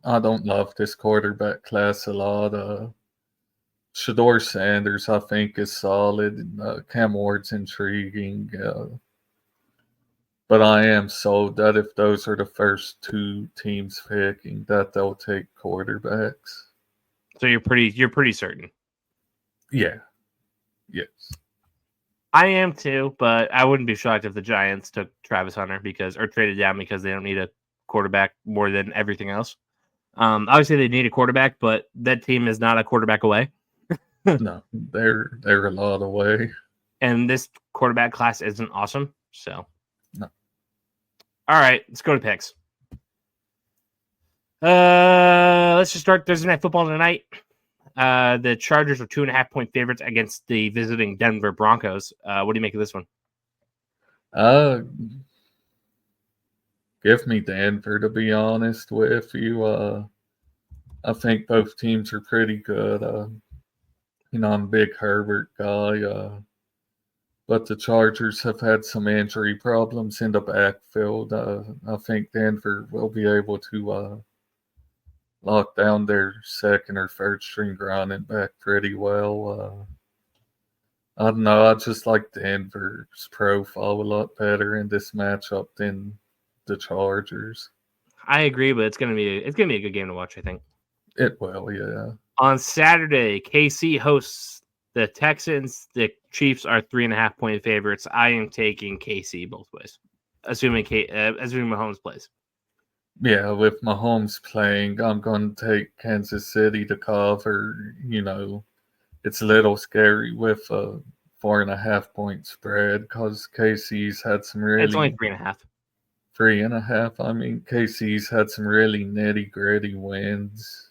I don't love this quarterback class a lot. Shador Sanders, I think, is solid. Cam Ward's intriguing. But I am sold that if those are the first two teams picking, that they'll take quarterbacks. So you're pretty certain. Yeah. Yes. I am too, but I wouldn't be shocked if the Giants took Travis Hunter or traded down because they don't need a quarterback more than everything else. Obviously they need a quarterback, but that team is not a quarterback away. No, they're a lot away. And this quarterback class isn't awesome. So, no. All right, let's go to picks. Let's just start Thursday Night Football tonight. The Chargers are 2.5-point favorites against the visiting Denver Broncos. What do you make of this one? Give me Denver, to be honest with you. I think both teams are pretty good. I'm a big Herbert guy. But the Chargers have had some injury problems in the backfield. I think Denver will be able to lock down their second or third string running back pretty well. I don't know. I just like Denver's profile a lot better in this matchup than the Chargers. I agree, but it's gonna be a good game to watch, I think. It will, yeah. On Saturday, KC hosts the Texans. The Chiefs are 3.5-point favorites. I am taking KC both ways, assuming Mahomes plays. Yeah, with Mahomes playing, I'm going to take Kansas City to cover. It's a little scary with a 4.5-point spread because KC's had some really. It's only 3.5. 3.5. I mean, KC's had some really nitty-gritty wins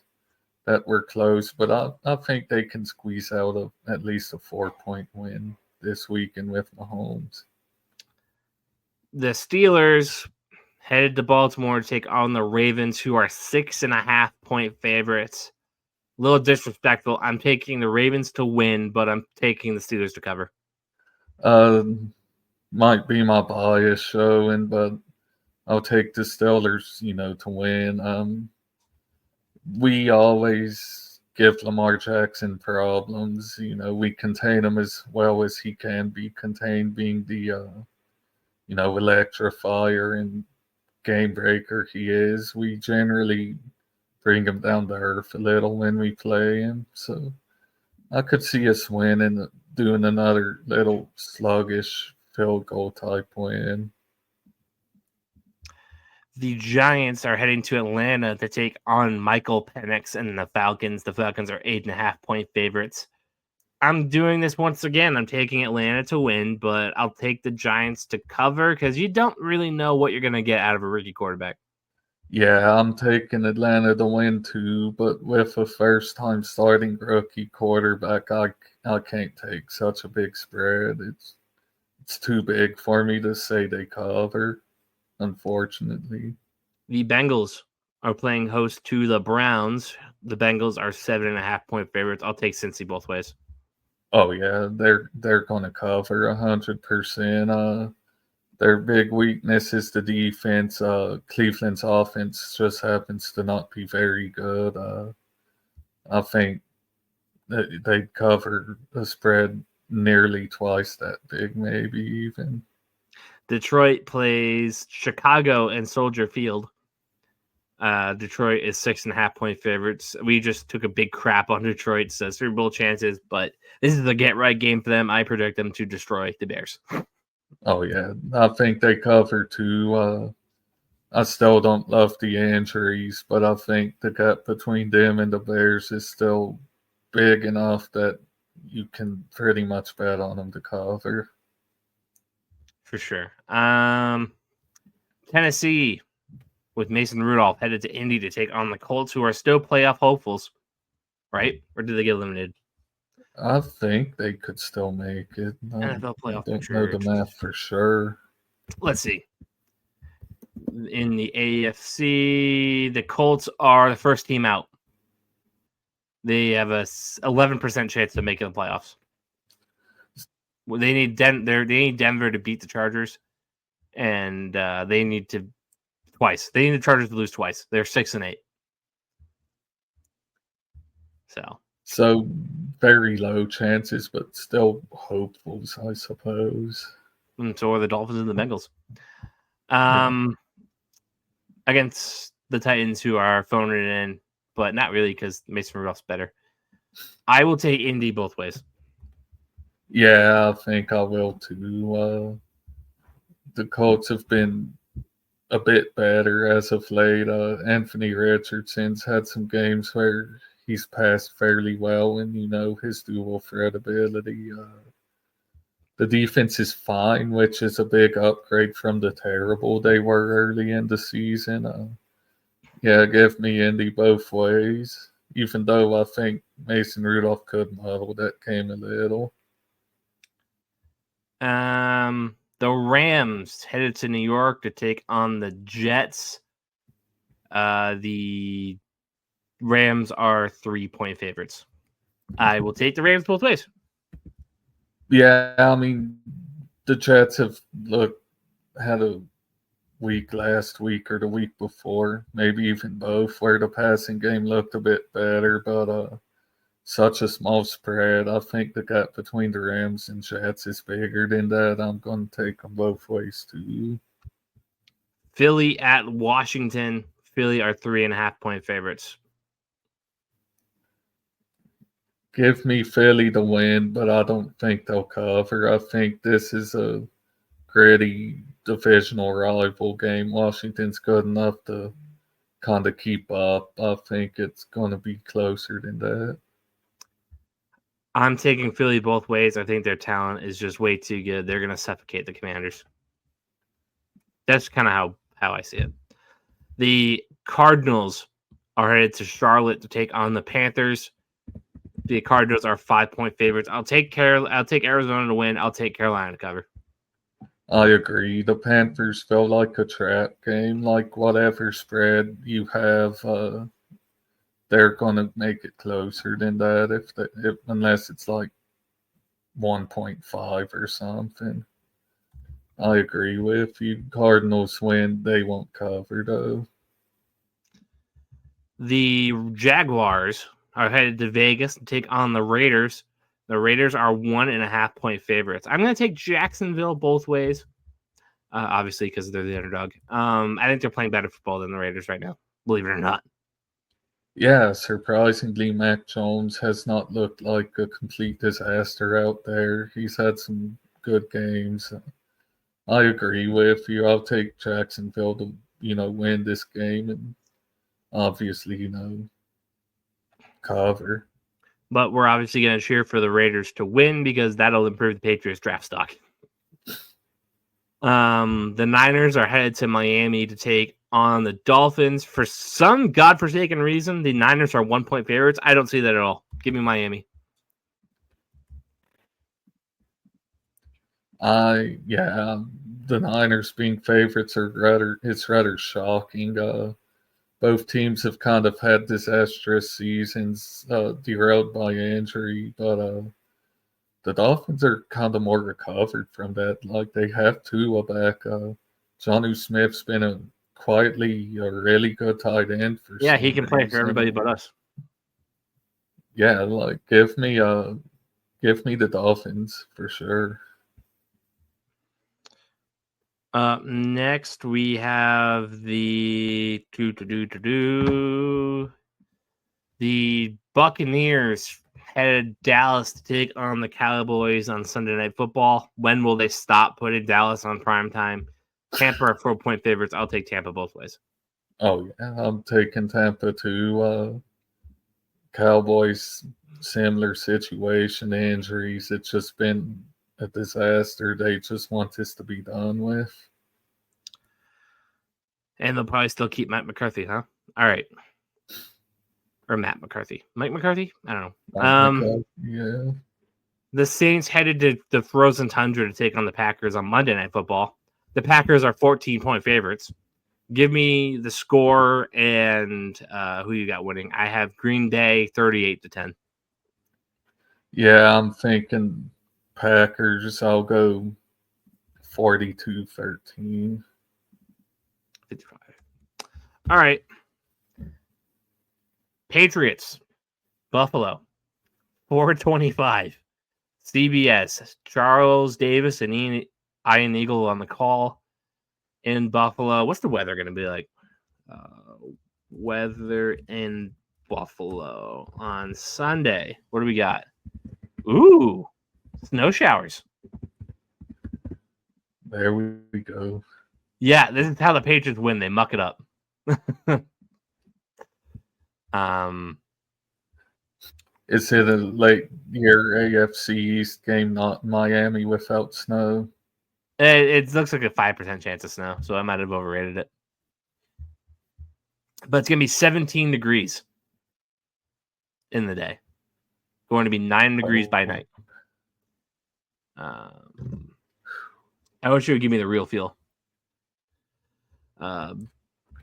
that were close, but I think they can squeeze out at least a 4-point win this weekend with Mahomes. The Steelers headed to Baltimore to take on the Ravens, who are 6.5-point favorites. A little disrespectful. I'm taking the Ravens to win, but I'm taking the Steelers to cover. Might be my bias showing, but I'll take the Steelers, to win. We always give Lamar Jackson problems. We contain him as well as he can be contained, being the, electrifier and game breaker he is. We generally bring him down to earth a little when we play him. So I could see us winning, doing another little sluggish field goal type win. The Giants are heading to Atlanta to take on Michael Penix and the Falcons. The Falcons are 8.5-point favorites. I'm doing this once again. I'm taking Atlanta to win, but I'll take the Giants to cover because you don't really know what you're going to get out of a rookie quarterback. Yeah, I'm taking Atlanta to win too, but with a first-time starting rookie quarterback, I can't take such a big spread. It's too big for me to say they cover, unfortunately. The Bengals are playing host to the Browns. The Bengals are 7.5-point favorites. I'll take Cincy both ways. Oh yeah, they're gonna cover 100%. Their big weakness is the defense. Cleveland's offense just happens to not be very good. I think that they'd cover the spread nearly twice that big, maybe even. Detroit plays Chicago and Soldier Field. Detroit is 6.5-point favorites. We just took a big crap on Detroit's Super Bowl chances, but this is the get-right game for them. I predict them to destroy the Bears. Oh, yeah. I think they cover too. I still don't love the injuries, but I think the gap between them and the Bears is still big enough that you can pretty much bet on them to cover. For sure. Tennessee with Mason Rudolph headed to Indy to take on the Colts, who are still playoff hopefuls. right? Or did they get eliminated? I think they could still make it. NFL I playoff don't know the math for sure. Let's see. In the AFC, the Colts are the first team out. They have a 11% chance of making the playoffs. Well, they need Denver to beat the Chargers, and they need to twice. They need the Chargers to lose twice. They're 6-8. So very low chances, but still hopefuls, I suppose. And so are the Dolphins and the Bengals. Against the Titans, who are phoning it in, but not really because Mason Rudolph's better. I will take Indy both ways. Yeah, I think I will too. The Colts have been a bit better as of late. Anthony Richardson's had some games where he's passed fairly well, and his dual threat ability. The defense is fine, which is a big upgrade from the terrible they were early in the season. Yeah, give me Indy both ways, even though I think Mason Rudolph could muddle that game a little. The Rams headed to New York to take on the Jets. The Rams are 3-point favorites. I will take the Rams both ways. Yeah, I mean, the Jets have had a week last week or the week before, maybe even both, where the passing game looked a bit better, but such a small spread. I think the gap between the Rams and Jets is bigger than that. I'm going to take them both ways too. Philly at Washington. Philly are 3.5-point favorites. Give me Philly to win, but I don't think they'll cover. I think this is a gritty divisional rival game. Washington's good enough to kind of keep up. I think it's going to be closer than that. I'm taking Philly both ways. I think their talent is just way too good. They're going to suffocate the Commanders. That's kind of how I see it. The Cardinals are headed to Charlotte to take on the Panthers. The Cardinals are 5-point favorites. I'll take Arizona to win. I'll take Carolina to cover. I agree. The Panthers feel like a trap game. Like whatever spread you have, they're going to make it closer than that unless it's like 1.5 or something. I agree with you. Cardinals win. They won't cover, though. The Jaguars are headed to Vegas to take on the Raiders. The Raiders are 1.5-point favorites. I'm going to take Jacksonville both ways, obviously because they're the underdog. I think they're playing better football than the Raiders right now, believe it or not. Yeah, surprisingly, Mac Jones has not looked like a complete disaster out there. He's had some good games. I agree with you. I'll take Jacksonville to, win this game and obviously, cover. But we're obviously going to cheer for the Raiders to win because that'll improve the Patriots draft stock. The Niners are headed to Miami to take on the Dolphins. For some godforsaken reason, the Niners are 1-point favorites. I don't see that at all. Give me Miami. The Niners being favorites it's rather shocking. Both teams have kind of had disastrous seasons, derailed by injury, but the Dolphins are kind of more recovered from that. Like they have Tua back. Jonnu Smith's been quietly a really good tight end for. Yeah, he can play for everybody but us. Yeah, like give me the Dolphins for sure. Next we have the Buccaneers headed Dallas to take on the Cowboys on Sunday Night Football. When will they stop putting Dallas on primetime? Tampa are 4-point favorites. I'll take Tampa both ways. Oh yeah, I'm taking Tampa too. Cowboys, similar situation, injuries. It's just been a disaster. They just want this to be done with. And they'll probably still keep Matt McCarthy, huh? All right. Or Matt McCarthy. Mike McCarthy? I don't know. Yeah. The Saints headed to the frozen tundra to take on the Packers on Monday Night Football. The Packers are 14-point favorites. Give me the score and who you got winning. I have Green Bay 38-10. Yeah, I'm thinking Packers. I'll go 42-13. 55. All right. Patriots, Buffalo, 425. CBS, Charles Davis and Ian Eagle on the call in Buffalo. What's the weather going to be like? Weather in Buffalo on Sunday. What do we got? Ooh, snow showers. There we go. Yeah, this is how the Patriots win. They muck it up. Is it a late year AFC East game, not Miami without snow? It looks like a 5% chance of snow, so I might have overrated it. But it's going to be 17 degrees in the day. Going to be 9 degrees by night. I wish you would give me the real feel.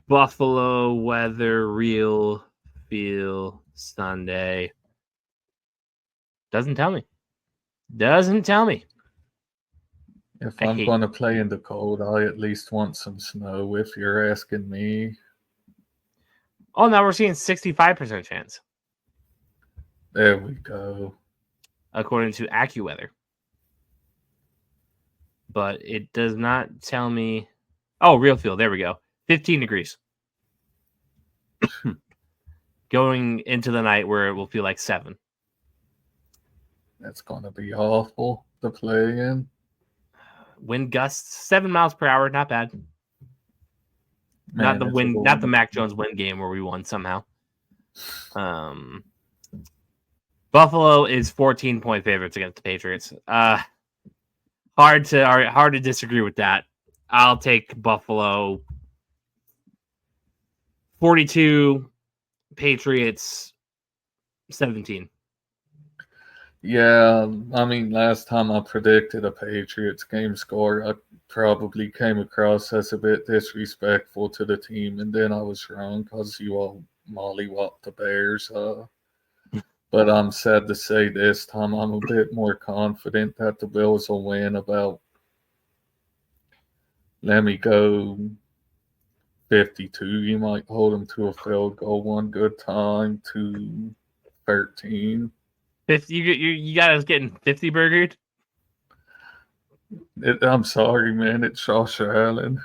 Buffalo weather, real feel, Sunday. Doesn't tell me. If I'm going to play in the cold, I at least want some snow, if you're asking me. Oh, now we're seeing 65% chance. There we go. According to AccuWeather. But it does not tell me. Oh, real feel. There we go. 15 degrees. Going into the night where it will feel like 7. That's going to be awful to play in. Wind gusts 7 miles per hour. Not bad. Man, not the Mac Jones win game where we won somehow. Buffalo is 14-point favorites against the Patriots. Hard to disagree with that. I'll take Buffalo 42, Patriots 17. Yeah, I mean, last time I predicted a Patriots game score, I probably came across as a bit disrespectful to the team, and then I was wrong because you all mollywopped the Bears. But I'm sad to say this time I'm a bit more confident that the Bills will win about, let me go, 52. You might hold them to a field goal one good time to 13. 50, you got us getting 50 burgered? I'm sorry, man. It's Josh Allen.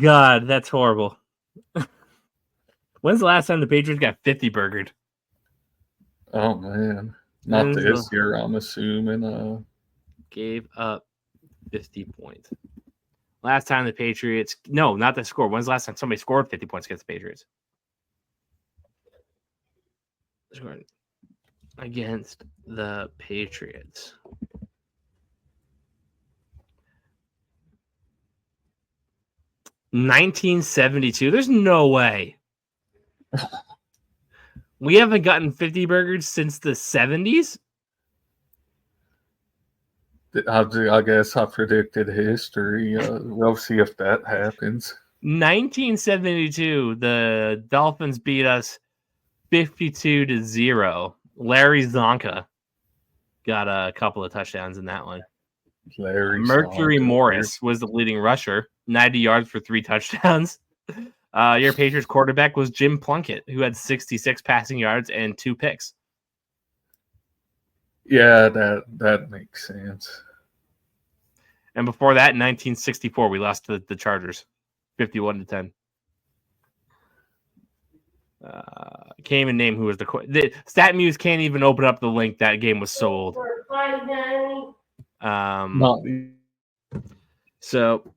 God, that's horrible. When's the last time the Patriots got 50 burgered? Oh, man. Not this year, I'm assuming. Gave up 50 points. Last time the Patriots... No, not the score. When's the last time somebody scored 50 points against the Patriots? Against the Patriots. 1972. There's no way. We haven't gotten 50 burgers since the 70s? I guess I predicted history. We'll see if that happens. 1972, the Dolphins beat us 52-0. Larry Zonka got a couple of touchdowns in that one. Mercury Morris was the leading rusher, 90 yards for 3 touchdowns. Your Patriots quarterback was Jim Plunkett, who had 66 passing yards and 2 picks. Yeah, that makes sense. And before that, in 1964, we lost to the Chargers, 51-10. Can't even name who was the StatMuse can't even open up the link. That game was sold. So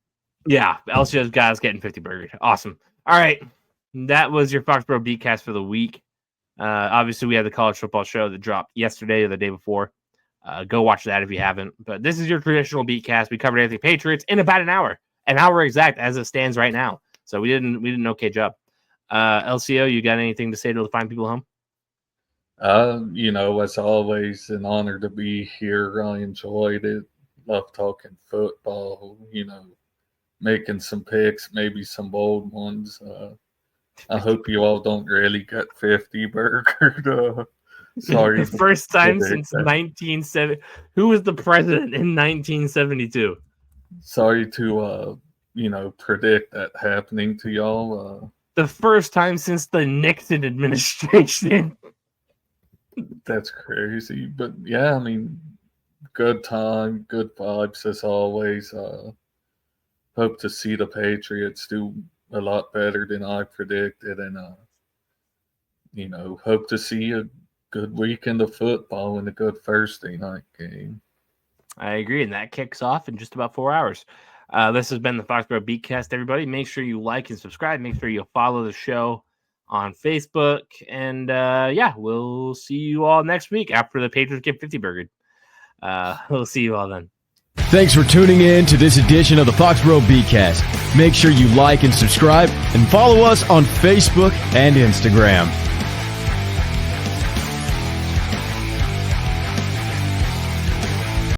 yeah, Elsio's guys getting 50 burgers. Awesome. All right, that was your Foxboro BeatCast for the week. Obviously, we had the college football show that dropped yesterday or the day before. Go watch that if you haven't. But this is your traditional BeatCast. We covered everything Patriots in about an hour exact as it stands right now. So we did an okay job. LCO, you got anything to say to the fine people home? As always, an honor to be here. I enjoyed it. Love talking football, making some picks, maybe some bold ones. I hope you all don't really get 50 burgered. Sorry. The first time since 1970. Who was the president in 1972? Sorry to, predict that happening to y'all. The first time since the Nixon administration. That's crazy. But, yeah, I mean, good time, good vibes as always. Hope to see the Patriots do a lot better than I predicted. And, hope to see a good weekend of football and a good Thursday night game. I agree, and that kicks off in just about 4 hours. This has been the Foxboro BeatCast, everybody. Make sure you like and subscribe. Make sure you follow the show on Facebook. And, we'll see you all next week after the Patriots get 50 burgered. We'll see you all then. Thanks for tuning in to this edition of the Foxboro BeatCast. Make sure you like and subscribe and follow us on Facebook and Instagram.